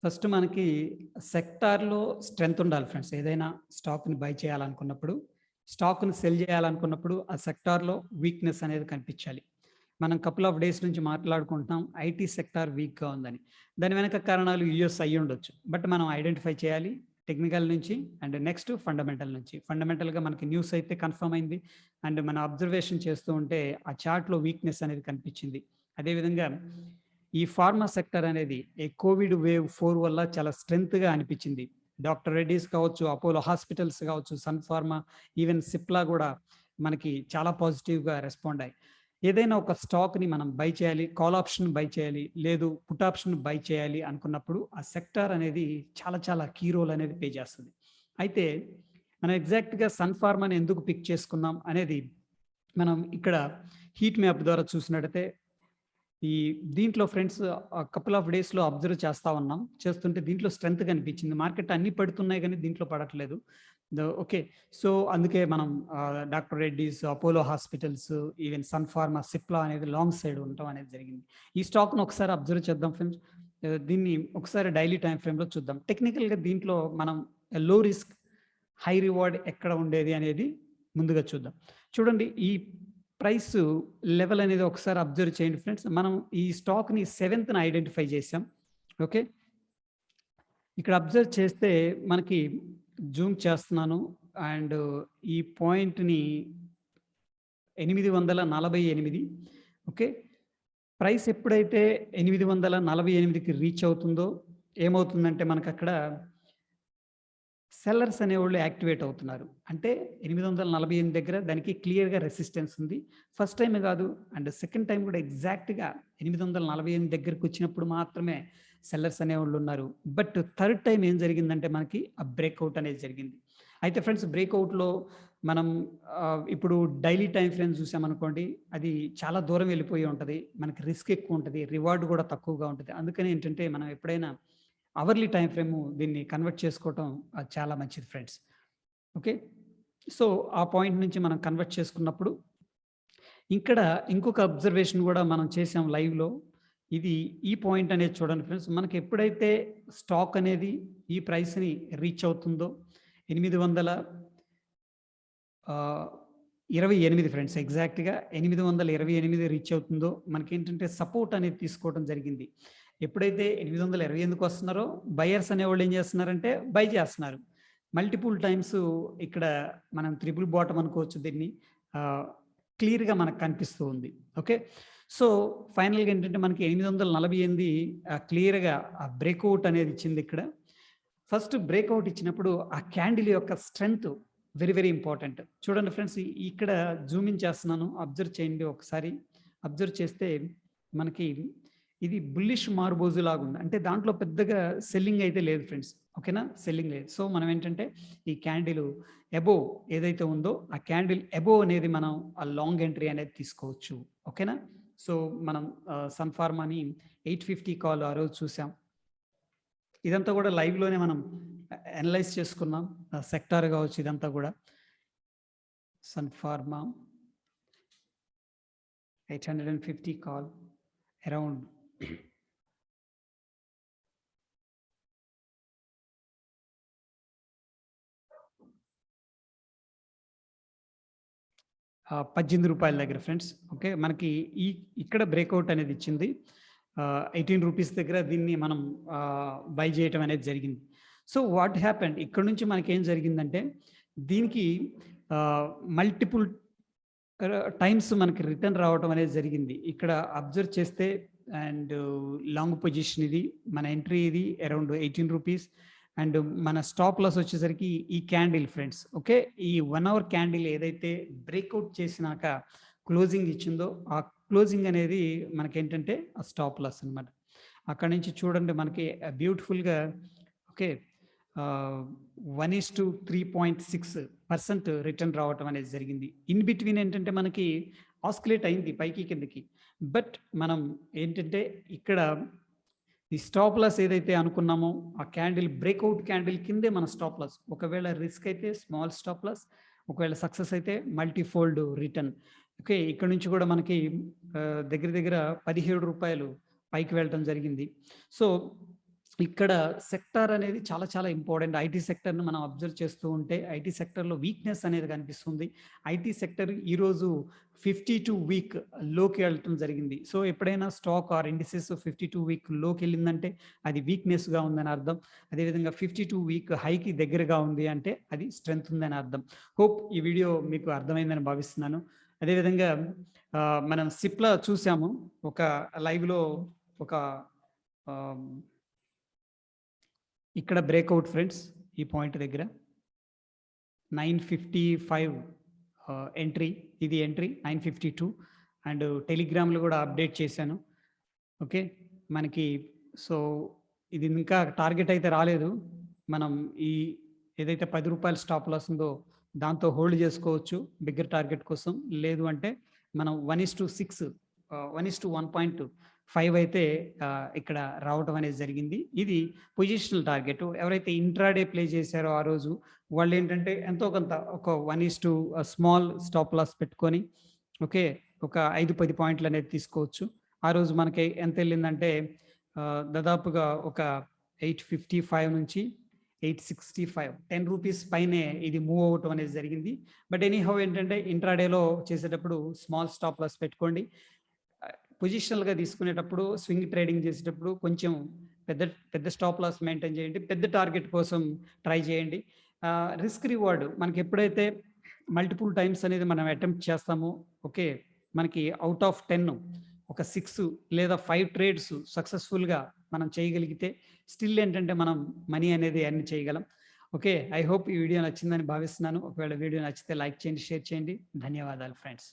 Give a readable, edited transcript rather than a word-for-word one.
First మనకి సెక్టార్‌లో strength ఉండాలి ఫ్రెండ్స్. ఏదైనా స్టాక్‌ని బై చేయాలనుకున్నప్పుడు, స్టాక్‌ని సెల్ చేయాలనుకున్నప్పుడు ఆ సెక్టార్‌లో వీక్‌నెస్ అనేది కనిపించాలి. మనం కపుల్ ఆఫ్ డేస్ నుంచి మాట్లాడుకుంటున్నాం ఐటీ సెక్టార్ వీక్‌గా ఉందని. దాని వెనక కారణాలు యూఎస్ అయ్యుండొచ్చు. బట్ మనం ఐడెంటిఫై చేయాలి. టెక్నికల్ నుంచి అండ్ నెక్స్ట్ ఫండమెంటల్ నుంచి. ఫండమెంటల్‌గా మనకి న్యూస్ అయితే కన్ఫర్మ్ అయింది. అండ్ మన అబ్జర్వేషన్ చేస్తూ ఉంటే ఆ చార్ట్‌లో వీక్‌నెస్ అనేది కనిపించింది. అదేవిధంగా ఈ ఫార్మా సెక్టర్ అనేది కోవిడ్ వేవ్ 4 వల్ల చాలా స్ట్రెంగ్త్‌గా అనిపించింది. డాక్టర్ రెడ్డీస్ కావచ్చు, అపోలో హాస్పిటల్స్ కావచ్చు, సన్‌ఫార్మా, ఈవెన్ సిప్లా కూడా మనకి చాలా పాజిటివ్‌గా రెస్పాండ్ అయ్యాయి. ఏదైనా ఒక స్టాక్‌ని మనం బై చేయాలి, కాల్ ఆప్షన్ బై చేయాలి, లేదు పుట్ ఆప్షన్ బై చేయాలి అనుకున్నప్పుడు ఆ సెక్టార్ అనేది చాలా చాలా కీ రోల్ అనేది ప్లే చేస్తుంది. అయితే మనం ఎగ్జాక్ట్‌గా సన్‌ఫార్మాని ఎందుకు పిక్ చేసుకున్నాం అనేది మనం ఇక్కడ హీట్ మ్యాప్ ద్వారా చూసినట్టయితే ఈ దీంట్లో ఫ్రెండ్స్ కపుల్ ఆఫ్ డేస్‌లో అబ్జర్వ్ చేస్తా ఉన్నాం. చేస్తుంటే దీంట్లో స్ట్రెంత్ కనిపించింది. మార్కెట్ అన్నీ పడుతున్నాయి గానీ దీంట్లో పడట్లేదు. ఓకే. సో, అందుకే మనం doctor Reddy's, Apollo hospitals, even Sun Pharma, Cipla అనేది లాంగ్ సైడ్ ఉండటం అనేది జరిగింది. ఈ స్టాక్‌ని ఒకసారి అబ్జర్వ్ చేద్దాం ఫ్రెండ్స్. దీన్ని ఒకసారి డైలీ టైమ్ ఫ్రేమ్‌లో చూద్దాం. టెక్నికల్‌గా దీంట్లో మనం లో రిస్క్, హై రివార్డ్ ఎక్కడ ఉండేది అనేది ముందుగా చూద్దాం. చూడండి ఈ ప్రైసు లెవెల్ అనేది ఒకసారి అబ్జర్వ్ చేయండి ఫ్రెండ్స్. మనం ఈ స్టాక్‌ని 7థ్ ఐడెంటిఫై చేసాం. ఓకే. ఇక్కడ అబ్జర్వ్ చేస్తే మనకి జూమ్ చేస్తున్నాను. అండ్ ఈ పాయింట్‌ని 848 ఓకే. ప్రైస్ ఎప్పుడైతే 848కి రీచ్ అవుతుందో ఏమవుతుందంటే మనకక్కడ సెల్లర్స్ అనేవాళ్ళు యాక్టివేట్ అవుతున్నారు. అంటే 848 దగ్గర దానికి క్లియర్‌గా రెసిస్టెన్స్ ఉంది. ఫస్ట్ టైమే కాదు అండ్ సెకండ్ టైమ్ కూడా ఎగ్జాక్ట్‌గా 848 దగ్గరకొచ్చినప్పుడు మాత్రమే సెల్లర్స్ అనేవాళ్ళున్నారు. బట్ థర్డ్ టైమ్ ఏం జరిగిందంటే మనకి ఆ బ్రేక్‌ఔట్ అనేది జరిగింది. అయితే ఫ్రెండ్స్ బ్రేక్‌ఔట్‌లో మనం ఇప్పుడు డైలీ టైమ్ ఫ్రేమ్ చూసామనుకోండి, అది చాలా దూరం వెళ్ళిపోయి ఉంటది. మనకి రిస్క్ ఎక్కువుంటది. రివార్డ్ కూడా తక్కువగా ఉంటది. అందుకని ఏంటంటే మనం ఎప్పుడైనా అవర్లీ టైమ్ ఫ్రేము దీన్ని కన్వర్ట్ చేసుకోవటం చాలా మంచిది ఫ్రెండ్స్. ఓకే. సో, ఆ పాయింట్ నుంచి మనం కన్వర్ట్ చేసుకున్నప్పుడు, ఇక్కడ ఇంకొక అబ్జర్వేషన్ గూడా మనం చేసాం లైవ్‌లో. ఇది ఈ పాయింట్ అనేది చూడండి ఫ్రెండ్స్. మనకి ఎప్పుడైతే స్టాక్ అనేది ఈ ప్రైస్‌ని రీచ్ అవుతుందో 800 ఆహ్, 28 ఫ్రెండ్స్ ఎగ్జాక్ట్‌గా 828 రీచ్ అవుతుందో మనకేంటంటే సపోర్ట్ అనేది తీసుకోవడం జరిగింది. ఎప్పుడైతే 828కి వస్తున్నారో బయర్స్ అనేవాళ్ళు ఏం చేస్తున్నారంటే బై చేస్తున్నారు. మల్టిపుల్ టైమ్స్ ఇక్కడ మనం త్రిబుల్ బాటమ్ అనుకోవచ్చు దీన్ని. ఆహ్, క్లియర్‌గా మనకు కనిపిస్తూ ఉంది. ఓకే. సో, ఫైనల్‌గా ఏంటంటే మనకి 848 క్లియర్‌గా ఆ బ్రేకౌట్ అనేది ఇచ్చింది ఇక్కడ. ఫస్ట్ బ్రేకౌట్ ఇచ్చినప్పుడు ఆ క్యాండిల్ యొక్క స్ట్రెంగ్త్ వెరీ, వెరీ ఇంపార్టెంట్. చూడండి ఫ్రెండ్స్ ఇక్కడ జూమ్ ఇన్ చేస్తున్నాను. అబ్జర్వ్ చేయండి ఒకసారి. అబ్జర్వ్ చేస్తే మనకి ఇది బుల్లిష్ మార్బోజు లాగుంది. అంటే దాంట్లో పెద్దగా సెల్లింగ్ అయితే లేదు ఫ్రెండ్స్. ఓకేనా? సెల్లింగ్ లేదు. సో, మనం ఏంటంటే ఈ క్యాండిల్ అబోవ్ ఏదైతే ఉందో ఆ క్యాండిల్ అబోవ్ అనేది మనం ఆ లాంగ్ ఎంట్రీ అనేది తీసుకోవచ్చు. ఓకేనా? సో, మనం సన్ ఫార్మాని 850 కాల్ ఆ రోజు చూసాం. ఇదంతా కూడా లైవ్‌లోనే మనం అనలైజ్ చేసుకున్నాం. సెక్టార్ కావచ్చు ఇదంతా కూడా. సన్ ఫార్మా 850 కాల్ అరౌండ్ 18 రూపాయల దగ్గర ఫ్రెండ్స్. ఓకే. మనకి ఇక్కడ బ్రేకౌట్ అనేది ఇచ్చింది. 18 రూపీస్ దగ్గర దీన్ని మనం బై చేయటం అనేది జరిగింది. సో, వాట్ హ్యాపెండ్ ఇక్కడ నుంచి మనకేం జరిగిందంటే దీనికి ఆహ్, మల్టిపుల్ టైమ్స్ మనకి రిటర్న్ రావటం అనేది జరిగింది. ఇక్కడ అబ్జర్వ్ చేస్తే అండ్ లాంగ్ పొజిషన్ ఇది. మన ఎంట్రీ ఇది అరౌండ్ 18 రూపీస్ అండ్ మన స్టాప్ లాస్ వచ్చేసరికి ఈ క్యాండిల్ ఫ్రెండ్స్. ఓకే. ఈ 1 అవర్ క్యాండిల్ ఏదైతే బ్రేక్‌ఔట్ చేసినాక క్లోజింగ్ ఇచ్చిందో, ఆ క్లోజింగ్ అనేది మనకేంటంటే ఆ స్టాప్ లాస్ అన్నమాట. అక్కడి నుంచి చూడండి మనకి బ్యూటిఫుల్‌గా ఓకే. 1:3.6% రిటర్న్ రావటం అనేది జరిగింది. ఇన్ బిట్వీన్ ఏంటంటే మనకి ఆస్కిలేట్ అయింది పైకి కిందకి. బట్ మనం ఏంటంటే ఇక్కడ ఈ స్టాప్ లాస్ ఏదైతే అనుకున్నామో ఆ క్యాండిల్ బ్రేక్‌ఔట్ క్యాండిల్ కిందే మన స్టాప్ లాస్. ఒకవేళ రిస్క్ అయితే స్మాల్ స్టాప్ లాస్. ఒకవేళ సక్సెస్ అయితే మల్టీ ఫోల్డ్ రిటర్న్. ఓకే. ఇక్కడ నుంచి కూడా మనకి దగ్గర దగ్గర రూ. 17 పైకి వెళ్ళటం జరిగింది. సో, ఇక్కడ సెక్టార్ అనేది చాలా చాలా ఇంపార్టెంట్. ఐటీ సెక్టర్‌ని మనం అబ్జర్వ్ చేస్తూ ఉంటే ఐటీ సెక్టర్‌లో వీక్‌నెస్ అనేది కనిపిస్తుంది. ఐటీ సెక్టర్ ఈరోజు 52 వీక్ లోకి వెళ్ళటం జరిగింది. సో, ఎప్పుడైనా స్టాక్ ఆర్ ఇండిసెస్ 52 వీక్ లోకెళ్ళిందంటే అది వీక్‌నెస్‌గా ఉందని అర్థం. అదేవిధంగా 52 వీక్ హైకి దగ్గరగా ఉంది అంటే అది స్ట్రెంత్ ఉందని అర్థం. హోప్ ఈ వీడియో మీకు అర్థమైందని భావిస్తున్నాను. అదేవిధంగా మనం సిప్లా చూసాము. ఒక లైవ్‌లో ఒక ఆహ్ ఇక్కడ బ్రేక్అవుట్ ఫ్రెండ్స్ ఈ పాయింట్ దగ్గర 955 ఎంట్రీ, ఇది ఎంట్రీ 952 అండ్ టెలిగ్రామ్‌లో గూడా అప్డేట్ చేశాను. ఓకే. మనకి సో, ఇది ఇంకా టార్గెట్ అయితే రాలేదు. మనం ఈ ఏదైతే రూ. 10 స్టాప్ లాస్ ఉందో దాంతో హోల్డ్ జేసుకోవచ్చు బిగ్గర్ టార్గెట్ కోసం. లేదు అంటే మనం 1:6 1:1.5 అయితే ఇక్కడ రావటం అనేది జరిగింది. ఇది పొజిషనల్ టార్గెట్. ఎవరైతే ఇంట్రాడే ప్లే చేశారో ఆ రోజు వాళ్ళేంటంటే ఎంతో కొంత ఒక 1:, స్మాల్ స్టాప్ లాస్ పెట్టుకొని ఓకే. ఒక 5, 10 పాయింట్లనేది తీసుకోవచ్చు. ఆ రోజు మనకి ఎంతెళ్ళిందంటే దాదాపుగా ఒక 855 నుంచి 865 రూ. 10 పైనే ఇది మూవ్ అవ్వటం అనేది జరిగింది. బట్ ఎనీహౌ ఏంటంటే ఇంట్రాడేలో చేసేటప్పుడు స్మాల్ స్టాప్ లాస్ పెట్టుకోండి. పొజిషనల్‌గా తీసుకునేటప్పుడు స్వింగ్ ట్రేడింగ్ చేసేటప్పుడు కొంచెం పెద్ద పెద్ద స్టాప్ లాస్ మెయింటైన్ చేయండి. పెద్ద టార్గెట్ కోసం ట్రై చేయండి. రిస్క్ రివార్డ్ మనకెప్పుడైతే మల్టిపుల్ టైమ్స్ అనేది మనం అటెంప్ట్ చేస్తామో ఓకే. మనకి ఔట్ ఆఫ్ 10 ఒక 6 లేదా 5 ట్రేడ్స్ సక్సెస్‌ఫుల్‌గా మనం చేయగలిగితే స్టిల్ ఏంటంటే మనం మనీ అనేది ఎర్న్ చేయగలం. ఓకే. ఐ హోప్ ఈ వీడియో నచ్చిందని భావిస్తున్నాను. ఒకవేళ వీడియో నచ్చితే లైక్ చేయండి, షేర్ చేయండి. ధన్యవాదాలు ఫ్రెండ్స్.